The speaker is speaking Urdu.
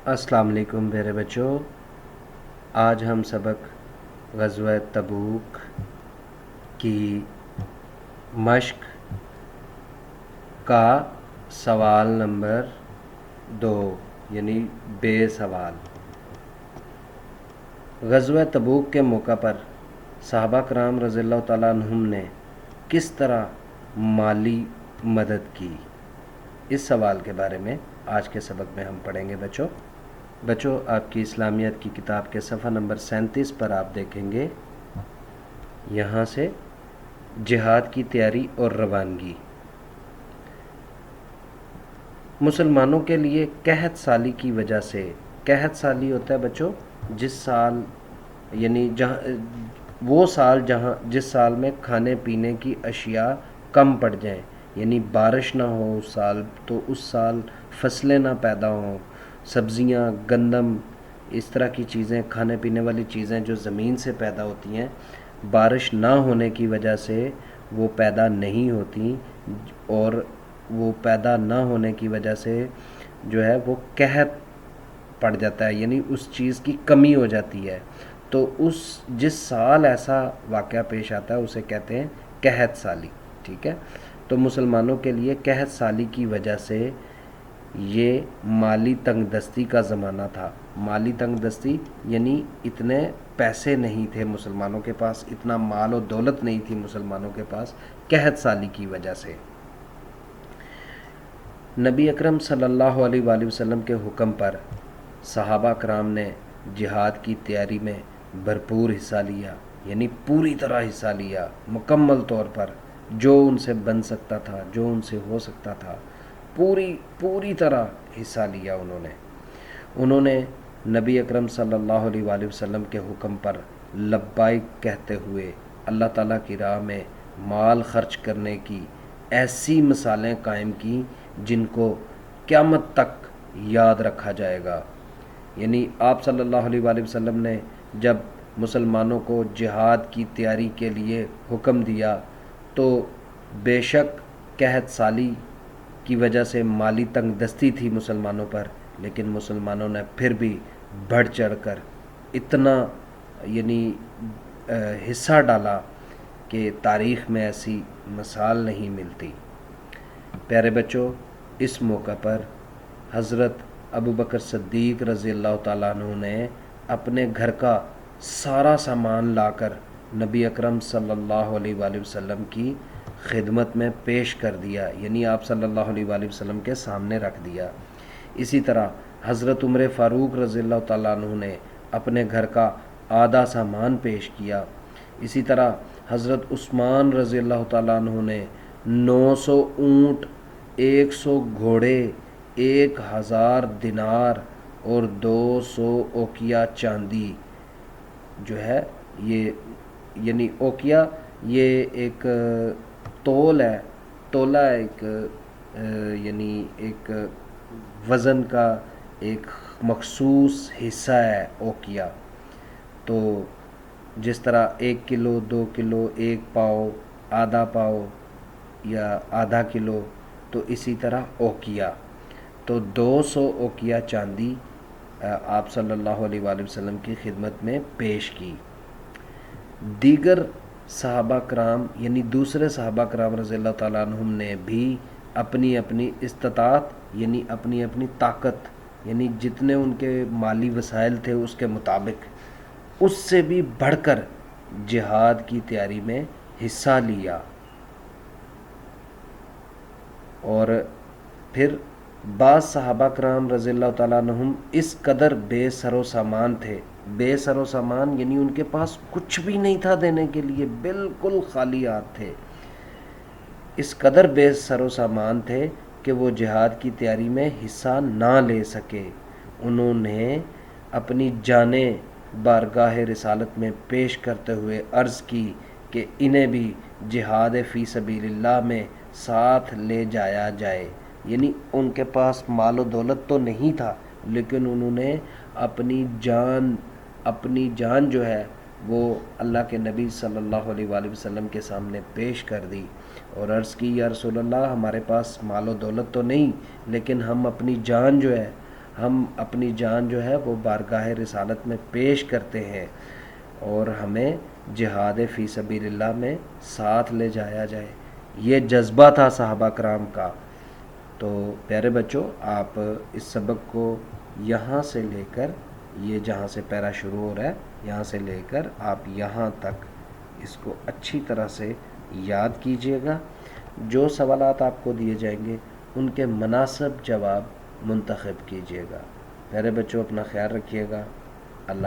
السلام علیکم پیارے بچوں، آج ہم سبق غزوہ تبوک کی مشق کا سوال نمبر 2 یعنی بے سوال۔ غزوہ تبوک کے موقع پر صحابہ کرام رضی اللہ تعالیٰ عنہم نے کس طرح مالی مدد کی، اس سوال کے بارے میں آج کے سبق میں ہم پڑھیں گے۔ بچوں آپ کی اسلامیات کی کتاب کے صفحہ نمبر 37 پر آپ دیکھیں گے، یہاں سے جہاد کی تیاری اور روانگی۔ مسلمانوں کے لیے قحط سالی کی وجہ سے، قحط سالی ہوتا ہے بچوں جس سال یعنی جس سال میں کھانے پینے کی اشیاء کم پڑ جائیں، یعنی بارش نہ ہو اس سال، تو اس سال فصلیں نہ پیدا ہوں، سبزیاں، گندم، اس طرح کی چیزیں، کھانے پینے والی چیزیں جو زمین سے پیدا ہوتی ہیں، بارش نہ ہونے کی وجہ سے وہ پیدا نہیں ہوتی، اور وہ پیدا نہ ہونے کی وجہ سے جو ہے وہ قحط پڑ جاتا ہے، یعنی اس چیز کی کمی ہو جاتی ہے۔ تو جس سال ایسا واقعہ پیش آتا ہے اسے کہتے ہیں قحط سالی، ٹھیک ہے۔ تو مسلمانوں کے لیے قحط سالی کی وجہ سے یہ مالی تنگ دستی کا زمانہ تھا۔ مالی تنگ دستی یعنی اتنے پیسے نہیں تھے مسلمانوں کے پاس، اتنا مال و دولت نہیں تھی مسلمانوں کے پاس، قحط سالی کی وجہ سے۔ نبی اکرم صلی اللہ علیہ وآلہ وسلم کے حکم پر صحابہ کرام نے جہاد کی تیاری میں بھرپور حصہ لیا، یعنی پوری طرح حصہ لیا، مکمل طور پر جو ان سے بن سکتا تھا، جو ان سے ہو سکتا تھا، پوری طرح حصہ لیا انہوں نے نبی اکرم صلی اللہ علیہ وآلہ وسلم کے حکم پر لبیک کہتے ہوئے اللہ تعالیٰ کی راہ میں مال خرچ کرنے کی ایسی مثالیں قائم کی جن کو قیامت تک یاد رکھا جائے گا۔ یعنی آپ صلی اللہ علیہ وآلہ وسلم نے جب مسلمانوں کو جہاد کی تیاری کے لیے حکم دیا تو بے شک قحط سالی کی وجہ سے مالی تنگ دستی تھی مسلمانوں پر، لیکن مسلمانوں نے پھر بھی بڑھ چڑھ کر اتنا یعنی حصہ ڈالا کہ تاریخ میں ایسی مثال نہیں ملتی۔ پیارے بچوں، اس موقع پر حضرت ابوبکر صدیق رضی اللہ تعالیٰ عنہ نے اپنے گھر کا سارا سامان لا کر نبی اکرم صلی اللہ علیہ وآلہ وسلم کی خدمت میں پیش کر دیا، یعنی آپ صلی اللہ علیہ وآلہ وسلم کے سامنے رکھ دیا۔ اسی طرح حضرت عمر فاروق رضی اللہ تعالیٰ عنہ نے اپنے گھر کا آدھا سامان پیش کیا۔ اسی طرح حضرت عثمان رضی اللہ تعالیٰ عنہ نے 900 اونٹ، 100 گھوڑے، 1000 دینار اور 200 اوقیہ چاندی جو ہے، یہ یعنی اوقیہ یہ ایک تول ہے، تولہ ایک یعنی ایک وزن کا ایک مخصوص حصہ ہے اوقیہ۔ تو جس طرح 1 کلو، 2 کلو، 1 پاؤ، آدھا پاؤ یا آدھا کلو، تو اسی طرح اوقیہ، تو 200 اوقیہ چاندی آپ صلی اللہ علیہ وآلہ وسلم کی خدمت میں پیش کی۔ دیگر صحابہ کرام یعنی دوسرے صحابہ کرام رضی اللہ تعالیٰ عنہم نے بھی اپنی اپنی استطاعت یعنی اپنی اپنی طاقت، یعنی جتنے ان کے مالی وسائل تھے اس کے مطابق، اس سے بھی بڑھ کر جہاد کی تیاری میں حصہ لیا۔ اور پھر بعض صحابہ کرام رضی اللہ تعالیٰ عنہم اس قدر بے سر و سامان تھے، بے سر و سامان یعنی ان کے پاس کچھ بھی نہیں تھا دینے کے لیے، بالکل خالی ہاتھ تھے، اس قدر بے سر و سامان تھے کہ وہ جہاد کی تیاری میں حصہ نہ لے سکے۔ انہوں نے اپنی جانیں بارگاہ رسالت میں پیش کرتے ہوئے عرض کی کہ انہیں بھی جہاد فی سبیل اللہ میں ساتھ لے جایا جائے۔ یعنی ان کے پاس مال و دولت تو نہیں تھا، لیکن انہوں نے اپنی جان جو ہے وہ اللہ کے نبی صلی اللہ علیہ وآلہ وسلم کے سامنے پیش کر دی اور عرض کی، یا رسول اللہ، ہمارے پاس مال و دولت تو نہیں، لیکن ہم اپنی جان جو ہے ہم اپنی جان جو ہے وہ بارگاہ رسالت میں پیش کرتے ہیں اور ہمیں جہاد فی سبیل اللہ میں ساتھ لے جایا جائے. یہ جذبہ تھا صحابہ کرام کا. تو پیارے بچوں، آپ اس سبق کو یہاں سے لے کر، یہ جہاں سے پیرا شروع ہو رہا ہے یہاں سے لے کر آپ یہاں تک اس کو اچھی طرح سے یاد کیجئے گا. جو سوالات آپ کو دیے جائیں گے ان کے مناسب جواب منتخب کیجئے گا. پیارے بچوں، اپنا خیال رکھیے گا. اللہ